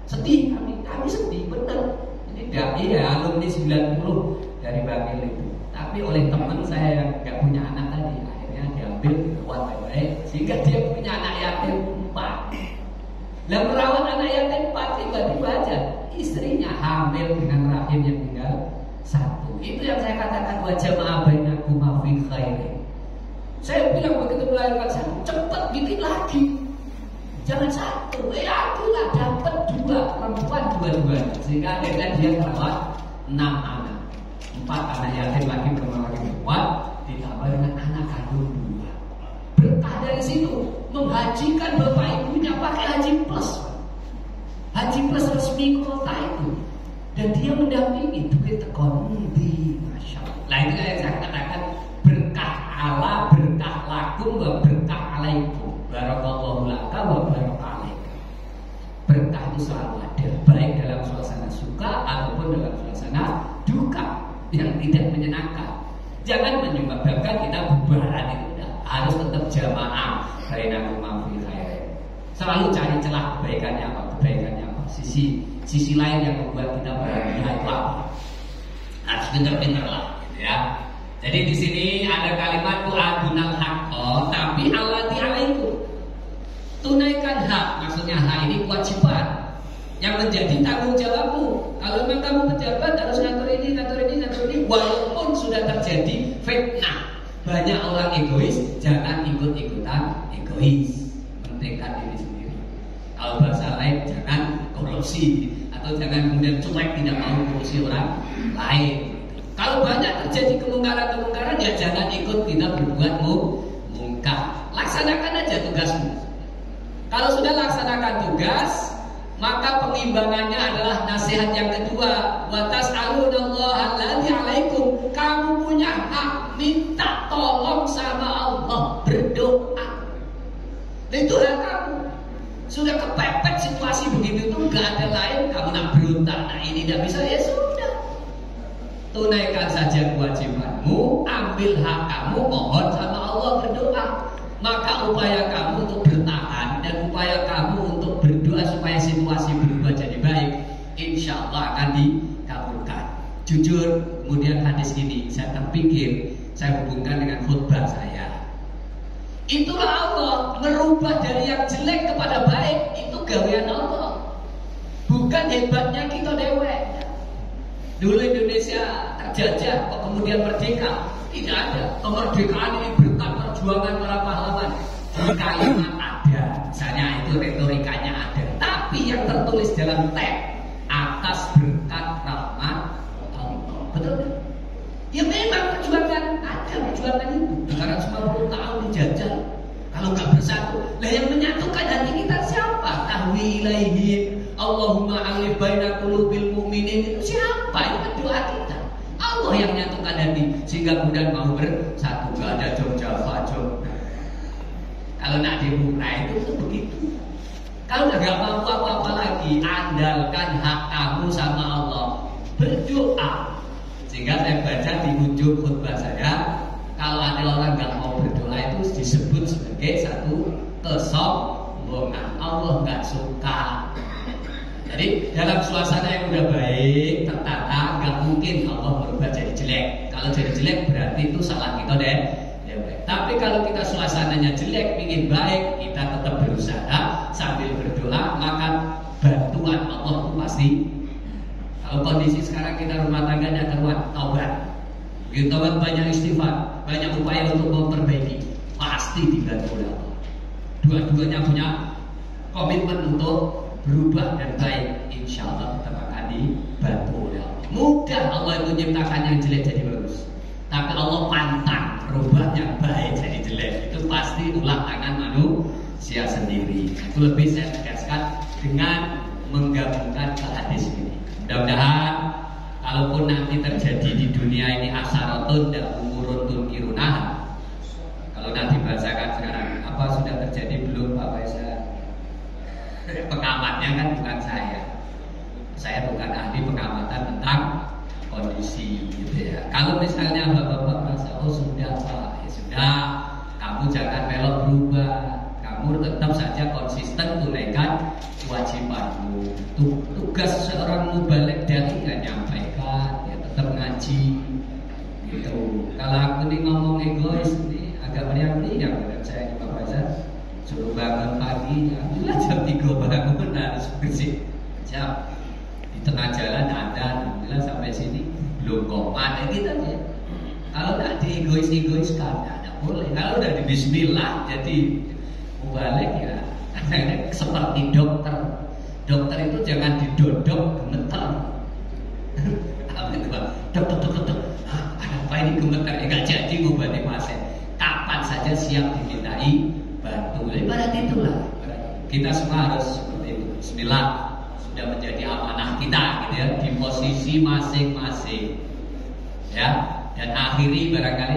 Sedih kami sedih bener. Ini iya alumni 90 dari Bangil itu. Tapi oleh teman saya yang gak punya anak tadi, akhirnya diambil dirawat baik-baik sehingga dia punya anak yatim 4. Lah merawat anak yatim 4 tiba-tiba aja istrinya hamil dengan rahim yang tinggal 1. Itu yang saya katakan wajah ma'abainakum fi khairin. Saya bilang begitu melahirkan 1, cepat bikin lagi. Jangan 1, adillah dapat 2 perempuan 2-2. Sehingga akhirnya dia merawat 6 anak. 4 anak yatim lagi perempuan ditambah dengan anak kandung 2. Berkah dari situ menghajikan bapak ibunya pakai haji plus. Haji plus resmi kota itu. Dan dia mendampingi duit tekon di Masya Allah. Nah itu yang saya katakan berkah Allah, berkah lakum, berkah alaikum. Barakallahu laka wa barakah alaika. Berkah itu selalu ada, baik dalam suasana suka ataupun dalam suasana duka yang tidak menyenangkan. Jangan menyebabkan kita bubaran itu. Harus tetap jamaah bainakum fi khairin. Selalu cari celah kebaikannya apa? Sisi lain yang membuat kita bahagia itu apa? Harus pintar-pintar lah, gitu ya. Jadi di sini ada kalimat tu'adunal haqqo, tapi allati alaikum. Tunaikan hak, maksudnya hak ini kewajiban yang menjadi tanggung jawabmu. Kalau memang kamu pejabat harus ngatur ini, walaupun sudah terjadi fitnah. Banyak orang egois, jangan ikut-ikutan egois. Pentingkan diri sendiri. Kalau bahasa lain, jangan korupsi atau jangan kemudian cuek tidak mau korupsi orang lain. Kalau banyak terjadi kemungkaran-kemungkaran, ya jangan ikut kita berbuat mungkar. Laksanakan aja tugasmu. Kalau sudah laksanakan tugas, maka pengimbangannya adalah nasihat yang kedua. Wa tas'alunallaha alladzi 'alaikum. Kamu punya hak minta tolong sama Allah, berdoa. Itu hak kamu. Sudah kepepet situasi begitu itu nggak ada lain, kamu nak berontak, nah ini tidak bisa, ya sudah. Tunaikan saja kewajibanmu, ambil hak kamu, mohon sama Allah, berdoa. Maka upaya kamu untuk bertahan dan upaya kamu untuk berdoa supaya situasi berubah jadi baik, insya Allah akan dikabulkan. Jujur, kemudian hadis ini saya terpikir, saya hubungkan dengan khutbah saya. Itulah Allah merubah dari yang jelek kepada baik. Itu gawean Allah, bukan hebatnya kita dewek. Dulu Indonesia terjajah, kok kemudian merdeka? Tidak ada. Kemerdekaan ini berkat perjuangan para pahlawan. Kalimat ada, misalnya itu retorikanya ada, tapi yang tertulis dalam teks atas berkat rahmat Allah. Betul? Ya memang perjuangan ada, perjuangan itu. Negara 90 tahun dijajah. Kalau nggak bersatu, lah yang menyatukan hati kita siapa? Tahwi ilaihim Allahumma alif baina qulubil mu'minin, itu siapa? Itu kan doa kita. Allah yang menyatukan hati sehingga kemudian mau bersatu. Gak ada Jogja Fajr. Kalau nak dibuka itu begitu. Kalau udah gak mampu apa-apa lagi, andalkan hak kamu sama Allah, berdoa. Sehingga saya baca di ujung khutbah saya, kalau ada orang gak mau berdoa itu disebut sebagai satu kesombongan. Allah gak suka. Jadi dalam suasana yang udah baik, tertata, gak mungkin Allah berubah jadi jelek. Kalau jadi jelek berarti itu salah kita deh. Ya, tapi kalau kita suasananya jelek, ingin baik, kita tetap berusaha sambil berdoa, maka bantuan Allah itu pasti. Kalau kondisi sekarang kita rumah tangganya keruan, taubat. Begitu taubat, banyak istighfar, banyak upaya untuk memperbaiki, pasti dibantu oleh Allah. Dua-duanya punya komitmen untuk berubah dan baik, insya Allah tetap akan dibantu oleh Allah. Mudah Allah itu menciptakan yang jelek jadi bagus, tapi Allah pantang rubah yang baik jadi jelek. Itu pasti ulah tangan manusia sendiri. Itu lebih saya tegaskan dengan menggabungkan ke hadis ini. Mudah-mudahan kalaupun nanti terjadi di dunia ini asaratun dan umurun tunkirunah, kalau nanti bahasakan sekarang apa sudah terjadi belum Pak Faisal? Pengamatnya kan bukan saya bukan ahli pengamatan tentang kondisi gitu ya. Kalau misalnya bapak-bapak merasa oh sudah Pak, ya sudah, kamu jangan melok berubah, kamu tetap saja konsisten tunaikan kewajibanmu. Tugas seorang mubalik dari menyampaikan, ya tetap ngaji gitu. Kalau aku nih ngomong egois nih agak meriang-meriang menurut saya di Pak Faisal. Suruh bangun pagi, alhamdulillah jam 3 bangun harus bersih jam. Di tengah jalan ada, alhamdulillah sampai sini belum komat gitu aja. Kalau nggak diegois-egoiskan, nggak boleh. Kalau udah di bismillah jadi mubalik ya. Seperti dokter. Dokter itu jangan didodok gemeter. Apa itu Pak? Dok. Apa ini gemeter? Nggak jadi ngobati pasien. Kapan saja siap dimintai bantu. Ibarat itulah. Kita semua harus seperti itu. Bismillah, sudah menjadi amanah kita gitu ya, di posisi masing-masing. Ya, dan akhiri barangkali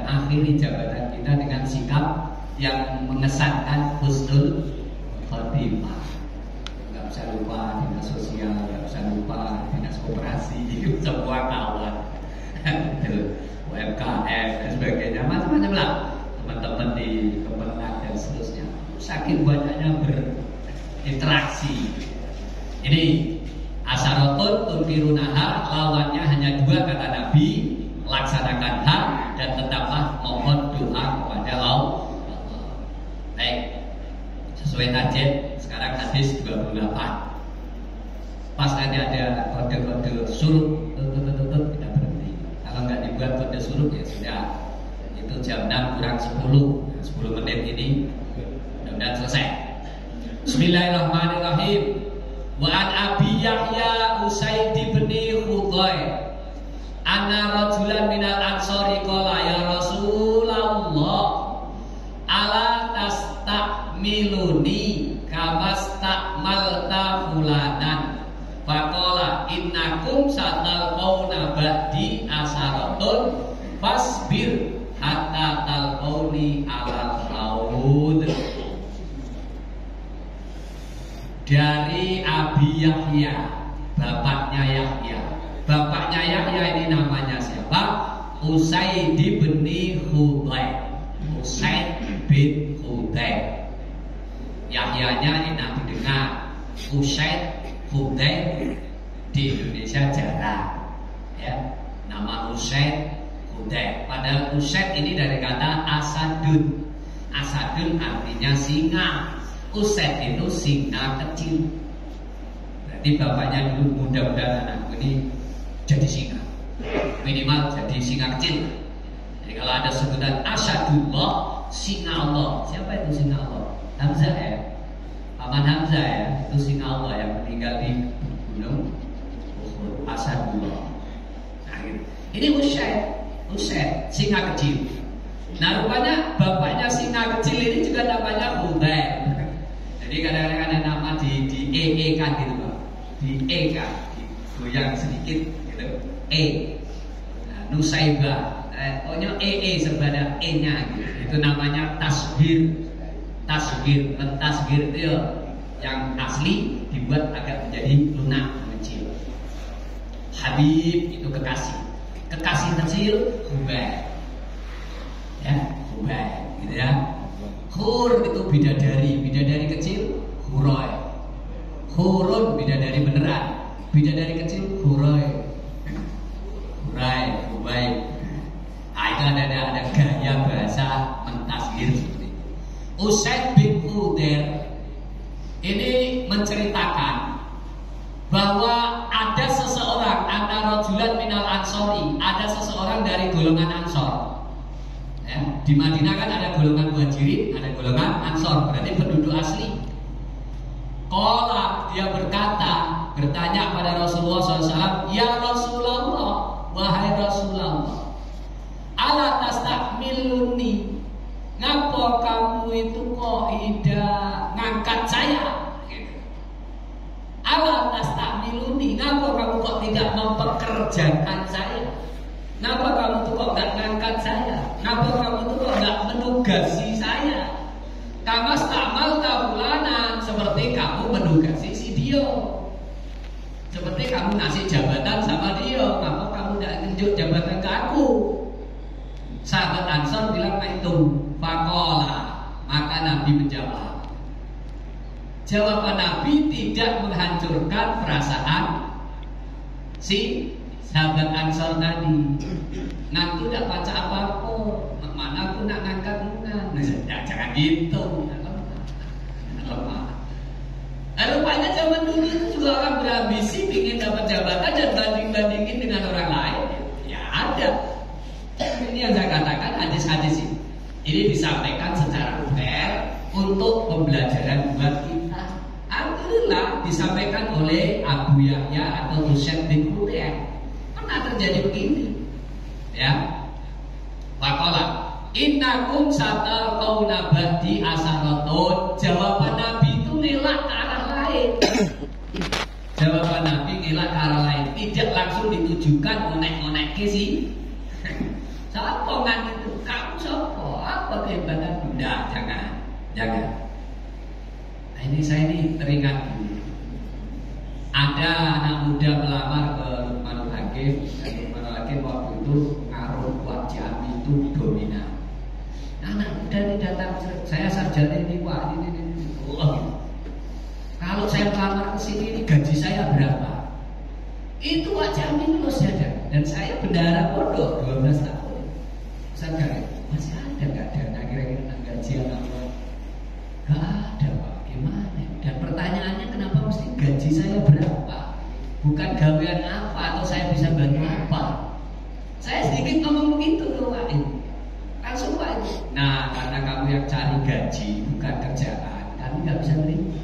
akhiri jabatan kita dengan sikap yang mengesankan husnul khotimah. Enggak usah lupa dinas sosial, enggak usah lupa dinas koperasi, semua kawan. UMKM dan sebagainya, macam-macam lah. Teman-teman di Kemenang dan seterusnya, saking banyaknya berinteraksi. Ini asaratun tunfirunaha, lawannya hanya dua kata Nabi, laksanakan hak dan tetaplah mohon doa kepada Allah. Baik, sesuai target sekarang hadis 28. Pas nanti ada kode-kode suruh kita berhenti. Kalau nggak dibuat kode suruh ya sudah. Itu jam 6 kurang 10 menit ini mudah-mudahan selesai. Bismillahirrahmanirrahim. Wa an Abi Yahya Usaid bin Khudai anna rajulan minal ansori qala ya Rasulullah ala tastakmiluni kamastakmalta fulanan faqala innakum satalqauna ba'di asaratun fasbir hatta talqauni alal haud. Dari Abi Yahya, bapaknya Yahya. Bapaknya Yahya ini namanya siapa? Usaid bin Khudai. Usaid bin Khudai. Yahyanya ini nanti dengar. Usaid Khudai di Indonesia jarang. Ya, nama Usaid Khudai. Padahal Usaid ini dari kata asadun. Asadun artinya singa. Usaid itu singa kecil. Berarti bapaknya dulu mudah-mudahan anakku ini jadi singa, minimal jadi singa kecil. Jadi kalau ada sebutan asadullah, singa Allah. Siapa itu singa Allah? Hamzah ya, paman Hamzah ya. Itu singa Allah yang meninggal di gunung Uhud. Asadullah. Nah, gitu. Ini Usaid singa kecil. Nah rupanya bapaknya singa kecil ini juga namanya Khudai. Jadi kadang-kadang ada nama di EE kan gitu Pak, di E kan, digoyang sedikit gitu, E. Nah, Nusaibah, pokoknya EE sebenarnya E-nya gitu. Itu namanya tasbir. Tasghir. Tasghir itu ya yang asli dibuat agak menjadi lunak, kecil. Habib itu kekasih. Kekasih kecil Hubai. Ya, Hubai gitu ya. Hur itu bidadari, bidadari kecil Huroy. Hurun bidadari beneran, bidadari kecil Huroy. Hurai, Hubai. Nah, itu ada gaya bahasa mentasghir seperti itu. Usaid bin Khudair ini menceritakan bahwa ada seseorang antara rajulan minal ansori, ada seseorang dari golongan Ansor. Ya, di Madinah kan ada golongan muhajirin, ada golongan Ansor, berarti penduduk asli. Qala, dia bertanya pada Rasulullah SAW, ya Rasulullah, wahai Rasulullah, ala tastakmiluni, ngapa kamu itu kok tidak ngangkat saya? Ala tastakmiluni, ngapa kamu kok tidak mempekerjakan saya? Ngapa kamu tuh kok gak ngangkat saya? Ngapa kamu tuh kok gak menugasi saya? Kama stamal tabulanan, seperti kamu menugasi si dia, seperti kamu ngasih jabatan sama dia. Ngapa kamu gak tunjuk jabatan ke aku? Sahabat Ansor bilang itu fakola, maka Nabi menjawab. Jawaban Nabi tidak menghancurkan perasaan si sahabat Ansor tadi. Nanti tidak baca apa-apa, mana aku nak ngangkat nah, jangan gitu. Lemah. Rupanya zaman dulu itu juga orang berambisi ingin dapat jabatan dan banding-bandingin dengan orang lain. Ya ada. Ini yang saya katakan hadis-hadis ini. Ini disampaikan secara fair untuk pembelajaran buat kita. Alhamdulillah disampaikan oleh Abu Yahya atau Usaid bin Khudair. Pernah terjadi begini. Ya. Faqala innakum satalqauna ba'di asaratun. Jawaban Nabi itu ngelak ke arah lain. Jawaban Nabi ngelak ke arah lain, tidak langsung ditujukan onek-onek ke si siapa kan itu? Kamu siapa? Apa kehebatan Bunda? Jangan. Nah, ini saya teringat dulu. Ada anak muda melamar ke Lukmanul Hakim. Lukmanul Hakim waktu itu ngaruh Wak Jambi itu dominan. Anak muda ini datang, saya sarjana ini Pak, ini. Oh, kalau saya melamar ke sini, ini gaji saya berapa? Itu Wak Jambi lulus saja. Dan saya bendahara pondok 12 tahun. Saya masih ada nggak dana kira-kira gajian apa? Nggak ada Pak, gimana? Dan pertanyaannya kenapa mesti gaji saya berapa? Bukan gawean apa atau saya bisa bantu apa? Saya sedikit ngomong begitu loh Pak. Langsung Pak. Nah, karena kamu yang cari gaji bukan kerjaan, kami nggak bisa terima.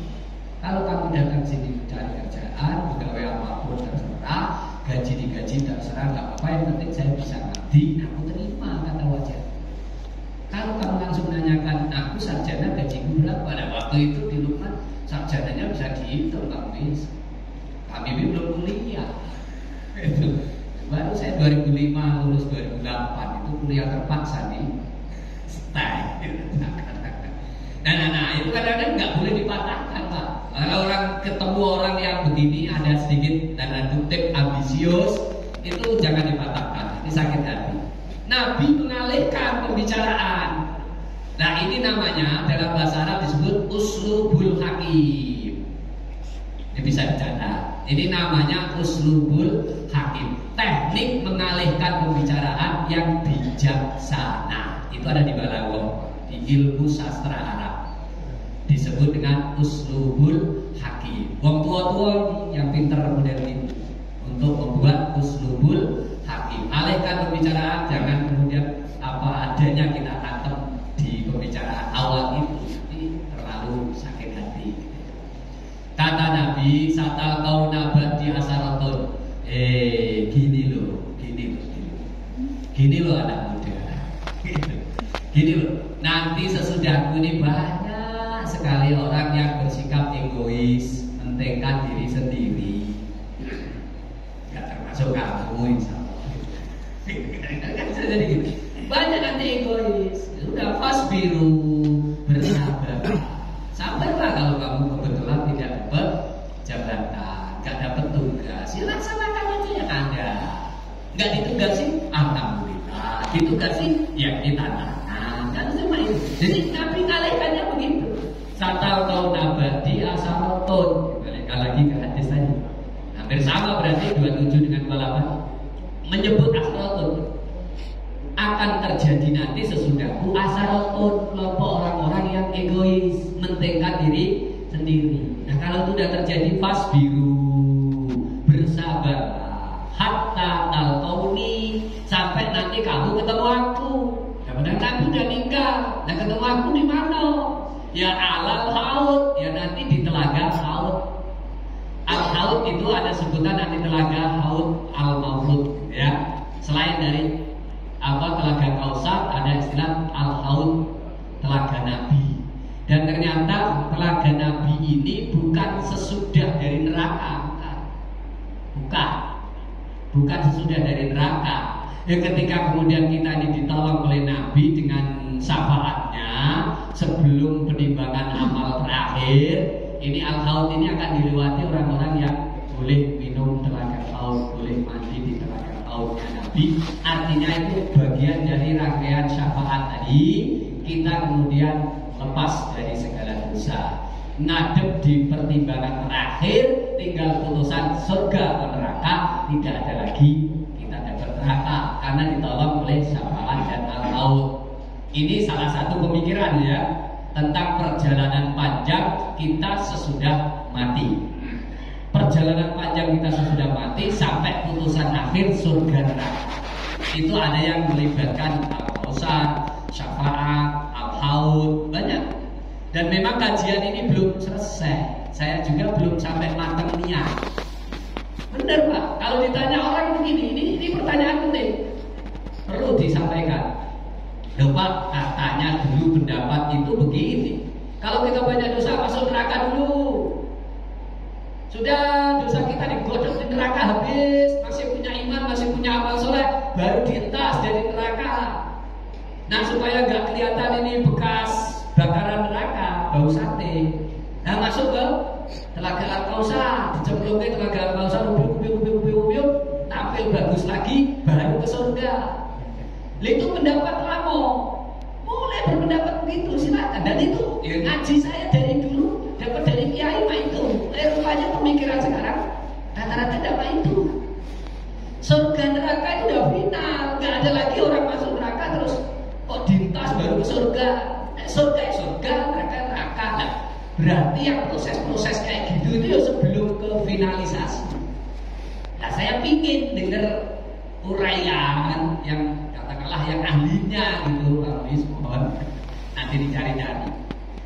Kalau kamu datang sini mencari kerjaan, pegawai apapun terserah, gaji digaji terserah, nggak apa-apa. Yang penting saya bisa ngerti, aku terima, kata wajar. Kalau kamu langsung menanyakan aku sarjana gajiku berapa, pada waktu itu di rumah sarjananya bisa dihitung, kamu bisa. Kami belum kuliah. Itu baru saya 2005 lulus 2008 itu kuliah terpaksa nih. Stay. Nah, itu kadang-kadang nggak boleh dipatahkan Pak. Kalau orang ketemu orang yang begini ada sedikit tanda kutip ambisius, itu jangan dipatahkan. Ini sakit hati. Nabi mengalihkan pembicaraan. Nah ini namanya dalam bahasa Arab disebut uslubul hakim. Ini bisa dicatat. Ini namanya uslubul hakim. Teknik mengalihkan pembicaraan yang bijaksana. Itu ada di Balaghah, di ilmu sastra Arab. Disebut dengan uslubul hakim. Wong tua-tua yang pintar model ini untuk membuat uslubul hakim. Alihkan pembicaraan, jangan kemudian apa adanya kita tangkap di pembicaraan awal itu, nanti terlalu sakit hati. Kata Nabi, satal kau nabat di asaratun. Gini loh anak muda. Gini loh. Nanti sesudahku ini banyak sekali orang yang bersikap egois, mentingkan diri sendiri. Gak termasuk kamu, insya Allah. Jadi gitu. Banyak nanti egois. Sudah fasbiru, bersabar. gak sih? Alhamdulillah. Gitu gak sih? Ya kita tahan. Kan cuma itu. Jadi Nabi ngalihkannya begitu. Satal kau nabati asaroton. Balik lagi ke hadis tadi. Hampir sama berarti 27 dengan 28. Menyebut asaroton. Akan terjadi nanti sesudahku asaroton, kelompok orang-orang yang egois, mentingkan diri sendiri. Nah kalau itu sudah terjadi, fasbiru, bersabar, hatta talqauni, sampai nanti kamu ketemu aku. Kadang Nabi udah nikah, nah ketemu aku di mana? Ya alal haud, ya nanti di telaga haud. Al haud itu ada sebutan nanti telaga haud al maufud, ya. Selain dari telaga Kausar, ada istilah al haud, telaga Nabi. Dan ternyata telaga Nabi ini bukan sesudah dari neraka, bukan sesudah dari neraka. Ya, ketika kemudian kita ini ditolong oleh Nabi dengan syafaatnya sebelum penimbangan amal terakhir, ini al-haud ini akan dilewati orang-orang yang boleh minum telaga haud, boleh mandi di telaga haudnya Nabi. Artinya itu bagian dari rangkaian syafaat tadi, kita kemudian lepas dari segala dosa, ngadep di pertimbangan terakhir, tinggal putusan surga atau neraka. Tidak ada lagi kita dapat neraka karena ditolong oleh syafaat dan al-haud. Ini salah satu pemikiran ya tentang perjalanan panjang kita sesudah mati. Perjalanan panjang kita sesudah mati sampai putusan akhir surga neraka. Itu ada yang melibatkan al-kausar, syafaat, al-haud, banyak. Dan memang kajian ini belum selesai. Saya juga belum sampai matang niat. Benar Pak, kalau ditanya orang begini, ini pertanyaan penting, perlu disampaikan. Loh Pak, katanya dulu pendapat itu begini. Kalau kita banyak dosa masuk neraka dulu. Sudah dosa kita digodok di neraka habis, masih punya iman, masih punya amal soleh, baru dientas dari neraka. Nah supaya nggak kelihatan ini bekas bakaran neraka, bau sate. Nah masuk ke telaga al-kausar, dicemplungin telaga al-kausar, ubiuk, tampil bagus lagi, baru ke surga. Itu pendapat lama, mulai berpendapat begitu silakan. Dan itu ya, ngaji saya dari dulu dapat dari kiai mah itu. Rupanya pemikiran sekarang rata-rata dapat itu. Surga neraka itu udah final, nggak ada lagi orang masuk neraka terus kok dintas baru ke surga. Surga ya surga, neraka. Nah, berarti yang proses-proses kayak gitu itu ya sebelum ke finalisasi. Nah saya pingin dengar uraian yang katakanlah yang ahlinya gitu, mohon nanti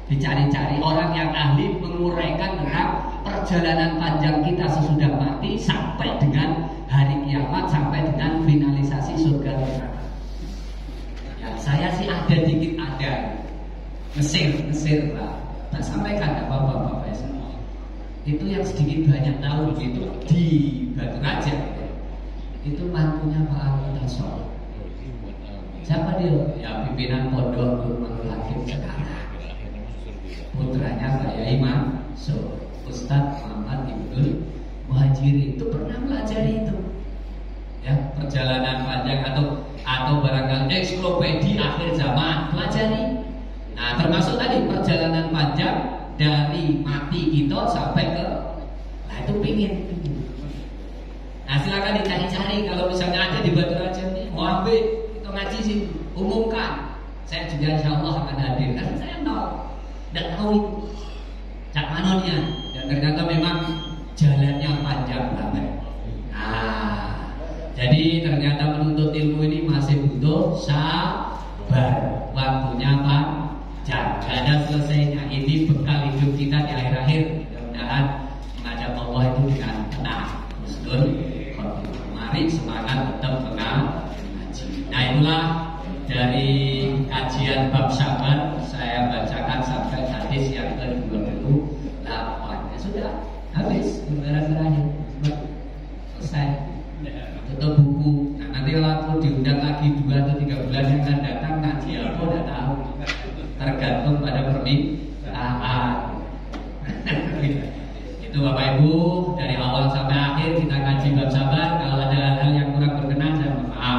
dicari-cari orang yang ahli menguraikan tentang perjalanan panjang kita sesudah mati sampai dengan hari kiamat, sampai dengan finalisasi surga neraka. Ya, saya sih ada dikit ada. Mesir Pak. Tak sampaikan apa-apa Pak Faisal. Itu yang sedikit banyak tahu gitu di Batu Raja. Itu mantunya Pak Al-Tasol. Siapa dia? Ya pimpinan pondok Nurul Hakim sekarang. Putranya Pak Yai Mansur, Ustadz Muhammad Ibnul Muhajirin itu pernah pelajari itu. Ya, perjalanan panjang atau barangkali ensiklopedia akhir zaman pelajari. Nah, termasuk tadi perjalanan panjang dari mati kita sampai ke, nah itu pingin. Nah silakan dicari-cari kalau misalnya ada di Batu Raja ini, mau ambil kita ngaji sih, umumkan. Saya juga insya Allah akan hadir karena saya tidak tahu itu cak manonnya. Dan ternyata memang jalannya panjang banget. Nah, jadi ternyata menuntut ilmu ini masih butuh sabar, waktunya panjang. Gak ada selesainya. Ini bekal hidup kita di akhir-akhir. Mudah-mudahan menghadap Allah itu dengan tenang. Muslim, mari semangat tetap mengaji. Nah itulah dari kajian bab sabar saya bacakan sampai hadis yang ke-28. Ya sudah habis lembaran terakhir selesai. Tutup buku. Nah nanti kalau aku diundang lagi 2 atau 3 bulan yang akan datang ngaji apa udah tahu. Tergantung pada permintaan. Itu Bapak Ibu, dari awal sampai akhir kita kaji bab sabar. Kalau ada hal-hal yang kurang berkenan, saya mohon maaf.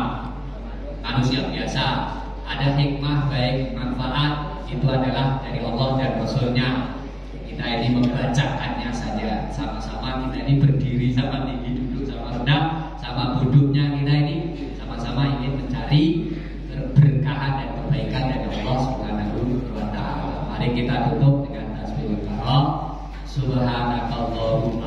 sama tinggi, duduk sama rendah, sama bodohnya kita ini sama-sama ingin mencari keberkahan dan kebaikan dari Allah Subhanahu wa taala. Mari kita tutup dengan tasbih karam. Subhanakallahumma